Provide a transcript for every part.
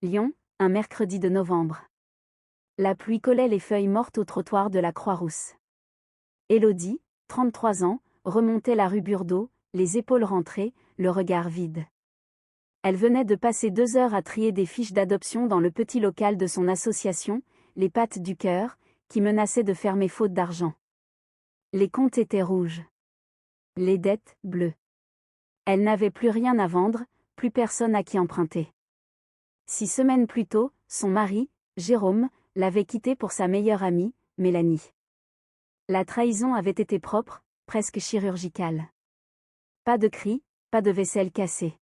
Lyon, un mercredi de novembre. La pluie collait les feuilles mortes au trottoir de la Croix-Rousse. Élodie, 33 ans, remontait la rue Burdeau, les épaules rentrées, le regard vide. Elle venait de passer 2 heures à trier des fiches d'adoption dans le petit local de son association, les Pattes du Cœur, qui menaçait de fermer faute d'argent. Les comptes étaient rouges. Les dettes, bleues. Elle n'avait plus rien à vendre, plus personne à qui emprunter. 6 semaines plus tôt, son mari, Jérôme, l'avait quittée pour sa meilleure amie, Mélanie. La trahison avait été propre, presque chirurgicale. Pas de cris, pas de vaisselle cassée.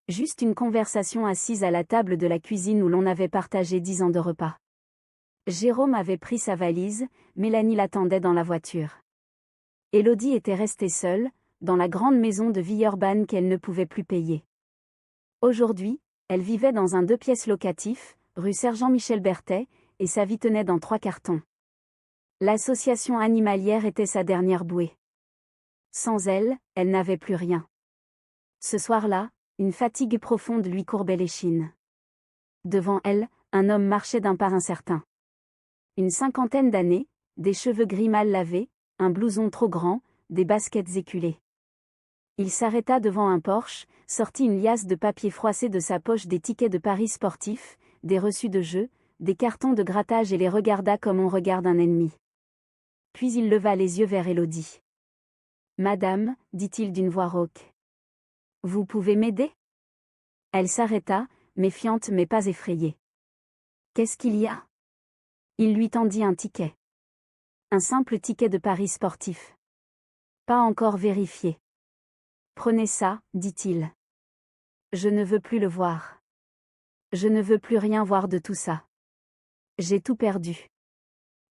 Juste une conversation assise à la table de la cuisine où l'on avait partagé 10 ans de repas. Jérôme avait pris sa valise, Mélanie l'attendait dans la voiture. Élodie était restée seule, dans la grande maison de Villeurbanne qu'elle ne pouvait plus payer. Aujourd'hui, elle vivait dans un 2 pièces locatif, rue Sergent-Michel Berthet, et sa vie tenait dans 3 cartons. L'association animalière était sa dernière bouée. Sans elle, elle n'avait plus rien. Ce soir-là, une fatigue profonde lui courbait l'échine. Devant elle, un homme marchait d'un pas incertain. Une 50aine d'années, des cheveux gris mal lavés, un blouson trop grand, des baskets éculées. Il s'arrêta devant un Porsche, sortit une liasse de papier froissé de sa poche, des tickets de paris sportifs, des reçus de jeu, des cartons de grattage, et les regarda comme on regarde un ennemi. Puis il leva les yeux vers Élodie. « Madame, dit-il d'une voix rauque. Vous pouvez m'aider ?» Elle s'arrêta, méfiante mais pas effrayée. « Qu'est-ce qu'il y a ?» Il lui tendit un ticket. Un simple ticket de paris sportif. Pas encore vérifié. « Prenez ça, dit-il. Je ne veux plus le voir. Je ne veux plus rien voir de tout ça. J'ai tout perdu.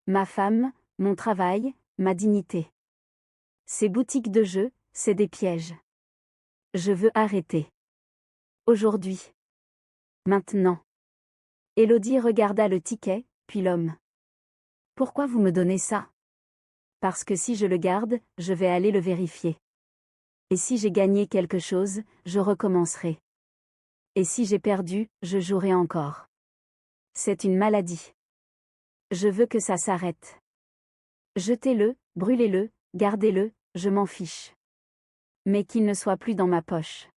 Ma femme, mon travail, ma dignité. Ces boutiques de jeux, c'est des pièges. Je veux arrêter. Aujourd'hui. Maintenant. » Élodie regarda le ticket, puis l'homme. « Pourquoi vous me donnez ça ? » « Parce que si je le garde, je vais aller le vérifier. Et si j'ai gagné quelque chose, je recommencerai. Et si j'ai perdu, je jouerai encore. C'est une maladie. Je veux que ça s'arrête. Jetez-le, brûlez-le, gardez-le, je m'en fiche. Mais qu'il ne soit plus dans ma poche. »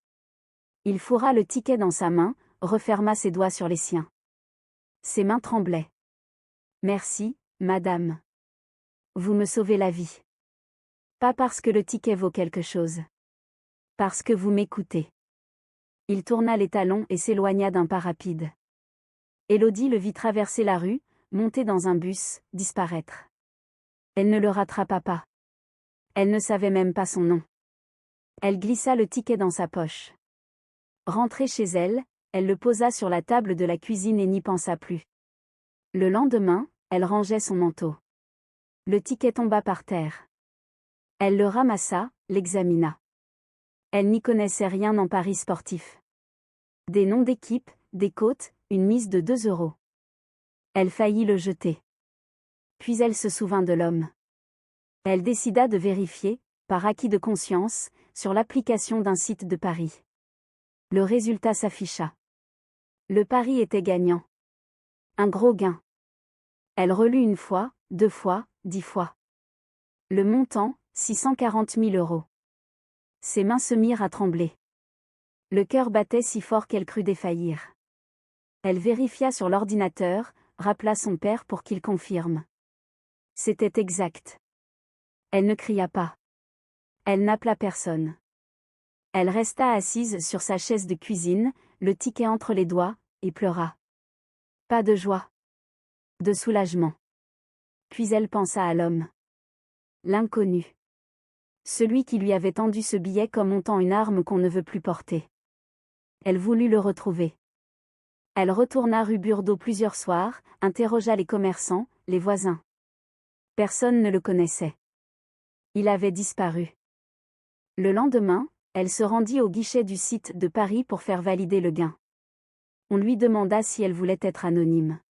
Il fourra le ticket dans sa main, referma ses doigts sur les siens. Ses mains tremblaient. « Merci, madame. Vous me sauvez la vie. Pas parce que le ticket vaut quelque chose. Parce que vous m'écoutez. » Il tourna les talons et s'éloigna d'un pas rapide. Élodie le vit traverser la rue, monter dans un bus, disparaître. Elle ne le rattrapa pas. Elle ne savait même pas son nom. Elle glissa le ticket dans sa poche. Rentrée chez elle, elle le posa sur la table de la cuisine et n'y pensa plus. Le lendemain, elle rangeait son manteau. Le ticket tomba par terre. Elle le ramassa, l'examina. Elle n'y connaissait rien en paris sportif. Des noms d'équipe, des cotes, une mise de 2 euros. Elle faillit le jeter. Puis elle se souvint de l'homme. Elle décida de vérifier, par acquis de conscience, sur l'application d'un site de paris. Le résultat s'afficha. Le pari était gagnant. Un gros gain. Elle relut 1 fois, 2 fois, 10 fois. Le montant, 640 000 euros. Ses mains se mirent à trembler. Le cœur battait si fort qu'elle crut défaillir. Elle vérifia sur l'ordinateur, rappela son père pour qu'il confirme. C'était exact. Elle ne cria pas. Elle n'appela personne. Elle resta assise sur sa chaise de cuisine, le ticket entre les doigts, et pleura. Pas de joie. De soulagement. Puis elle pensa à l'homme. L'inconnu. Celui qui lui avait tendu ce billet comme montant une arme qu'on ne veut plus porter. Elle voulut le retrouver. Elle retourna rue Burdeau plusieurs soirs, interrogea les commerçants, les voisins. Personne ne le connaissait. Il avait disparu. Le lendemain, elle se rendit au guichet du site de Paris pour faire valider le gain. On lui demanda si elle voulait être anonyme.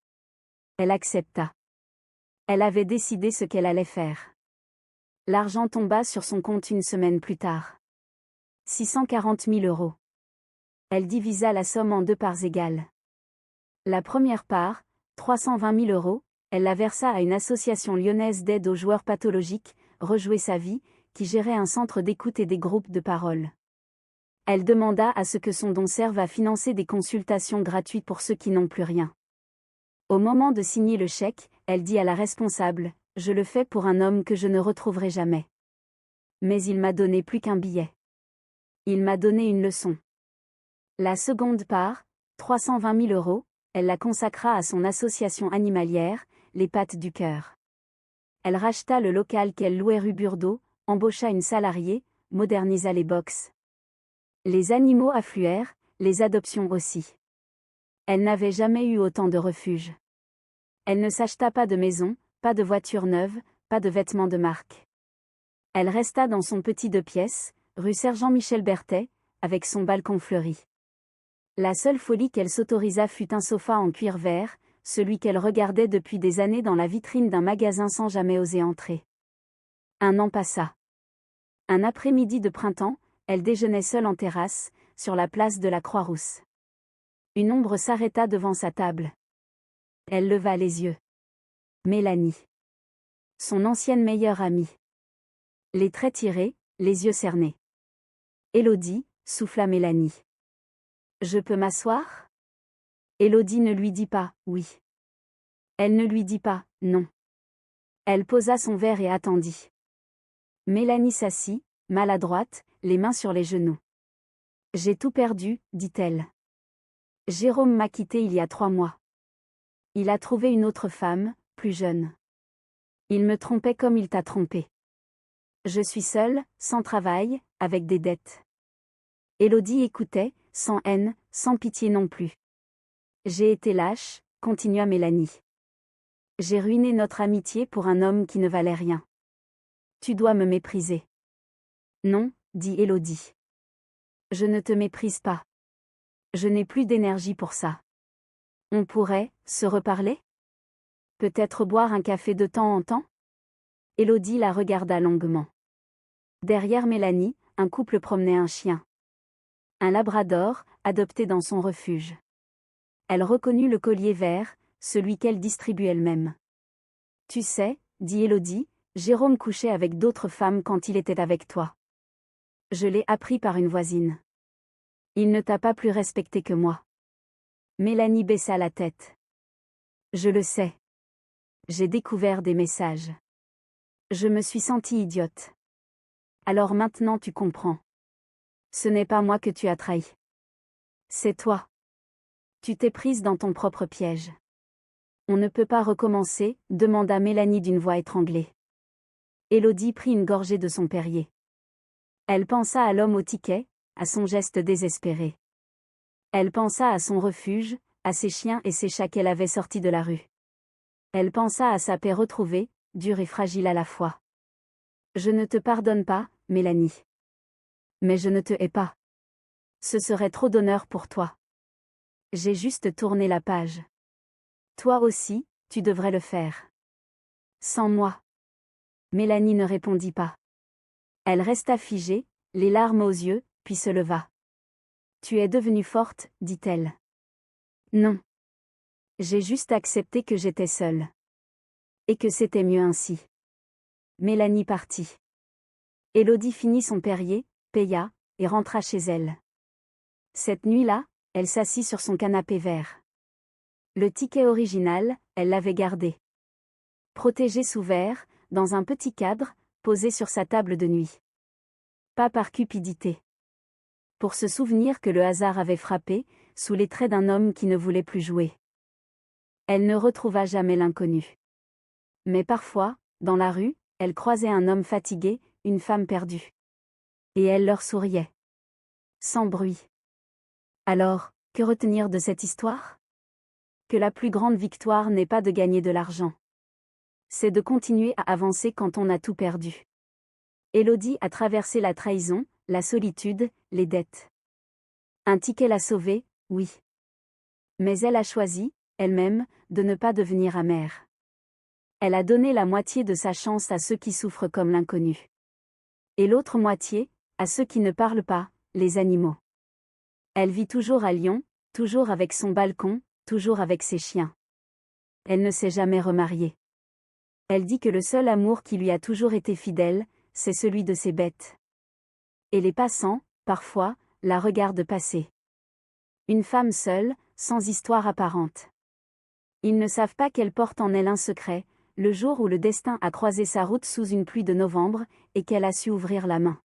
Elle accepta. Elle avait décidé ce qu'elle allait faire. L'argent tomba sur son compte 1 semaine plus tard. 640 000 euros. Elle divisa la somme en 2 parts égales. La première part, 320 000 €, elle la versa à une association lyonnaise d'aide aux joueurs pathologiques, Rejouer sa vie, qui gérait un centre d'écoute et des groupes de parole. Elle demanda à ce que son don serve à financer des consultations gratuites pour ceux qui n'ont plus rien. Au moment de signer le chèque, elle dit à la responsable, « Je le fais pour un homme que je ne retrouverai jamais. » Mais il m'a donné plus qu'un billet. Il m'a donné une leçon. La seconde part, 320 000 €, elle la consacra à son association animalière, Les Pattes du Cœur. Elle racheta le local qu'elle louait rue Burdeau, embaucha une salariée, modernisa les box. Les animaux affluèrent, les adoptions aussi. Elle n'avait jamais eu autant de refuge. Elle ne s'acheta pas de maison, pas de voiture neuve, pas de vêtements de marque. Elle resta dans son petit 2 pièces, rue Sergent-Michel Berthet, avec son balcon fleuri. La seule folie qu'elle s'autorisa fut un sofa en cuir vert, celui qu'elle regardait depuis des années dans la vitrine d'un magasin sans jamais oser entrer. Un an passa. Un après-midi de printemps, elle déjeunait seule en terrasse, sur la place de la Croix-Rousse. Une ombre s'arrêta devant sa table. Elle leva les yeux. Mélanie. Son ancienne meilleure amie. Les traits tirés, les yeux cernés. Élodie, souffla Mélanie. Je peux m'asseoir ? Élodie ne lui dit pas « oui ». Elle ne lui dit pas « non ». Elle posa son verre et attendit. Mélanie s'assit, maladroite, les mains sur les genoux. « J'ai tout perdu, dit-elle. Jérôme m'a quittée il y a 3 mois. Il a trouvé une autre femme, plus jeune. Il me trompait comme il t'a trompé. Je suis seule, sans travail, avec des dettes. » Élodie écoutait, sans haine, sans pitié non plus. « J'ai été lâche, » continua Mélanie. « J'ai ruiné notre amitié pour un homme qui ne valait rien. Tu dois me mépriser. » Non, dit Élodie. Je ne te méprise pas. Je n'ai plus d'énergie pour ça. On pourrait se reparler ? Peut-être boire un café de temps en temps ? Élodie la regarda longuement. Derrière Mélanie, un couple promenait un chien. Un labrador, adopté dans son refuge. Elle reconnut le collier vert, celui qu'elle distribue elle-même. Tu sais, dit Élodie, Jérôme couchait avec d'autres femmes quand il était avec toi. Je l'ai appris par une voisine. Il ne t'a pas plus respecté que moi. Mélanie baissa la tête. Je le sais. J'ai découvert des messages. Je me suis sentie idiote. Alors maintenant tu comprends. Ce n'est pas moi que tu as trahi. C'est toi. Tu t'es prise dans ton propre piège. On ne peut pas recommencer, demanda Mélanie d'une voix étranglée. Élodie prit une gorgée de son Perrier. Elle pensa à l'homme au ticket, à son geste désespéré. Elle pensa à son refuge, à ses chiens et ses chats qu'elle avait sortis de la rue. Elle pensa à sa paix retrouvée, dure et fragile à la fois. Je ne te pardonne pas, Mélanie. Mais je ne te hais pas. Ce serait trop d'honneur pour toi. J'ai juste tourné la page. Toi aussi, tu devrais le faire. Sans moi. Mélanie ne répondit pas. Elle resta figée, les larmes aux yeux, puis se leva. Tu es devenue forte, dit-elle. Non. J'ai juste accepté que j'étais seule. Et que c'était mieux ainsi. Mélanie partit. Élodie finit son Perrier, paya, et rentra chez elle. Cette nuit-là, elle s'assit sur son canapé vert. Le ticket original, elle l'avait gardé. Protégé sous verre, dans un petit cadre, posé sur sa table de nuit. Pas par cupidité. Pour se souvenir que le hasard avait frappé, sous les traits d'un homme qui ne voulait plus jouer. Elle ne retrouva jamais l'inconnu. Mais parfois, dans la rue, elle croisait un homme fatigué, une femme perdue. Et elle leur souriait. Sans bruit. Alors, que retenir de cette histoire ? Que la plus grande victoire n'est pas de gagner de l'argent. C'est de continuer à avancer quand on a tout perdu. Élodie a traversé la trahison, la solitude, les dettes. Un ticket l'a sauvée, oui. Mais elle a choisi, elle-même, de ne pas devenir amère. Elle a donné la moitié de sa chance à ceux qui souffrent comme l'inconnu. Et l'autre moitié, à ceux qui ne parlent pas, les animaux. Elle vit toujours à Lyon, toujours avec son balcon, toujours avec ses chiens. Elle ne s'est jamais remariée. Elle dit que le seul amour qui lui a toujours été fidèle, c'est celui de ses bêtes. Et les passants, parfois, la regardent passer. Une femme seule, sans histoire apparente. Ils ne savent pas qu'elle porte en elle un secret, le jour où le destin a croisé sa route sous une pluie de novembre, et qu'elle a su ouvrir la main.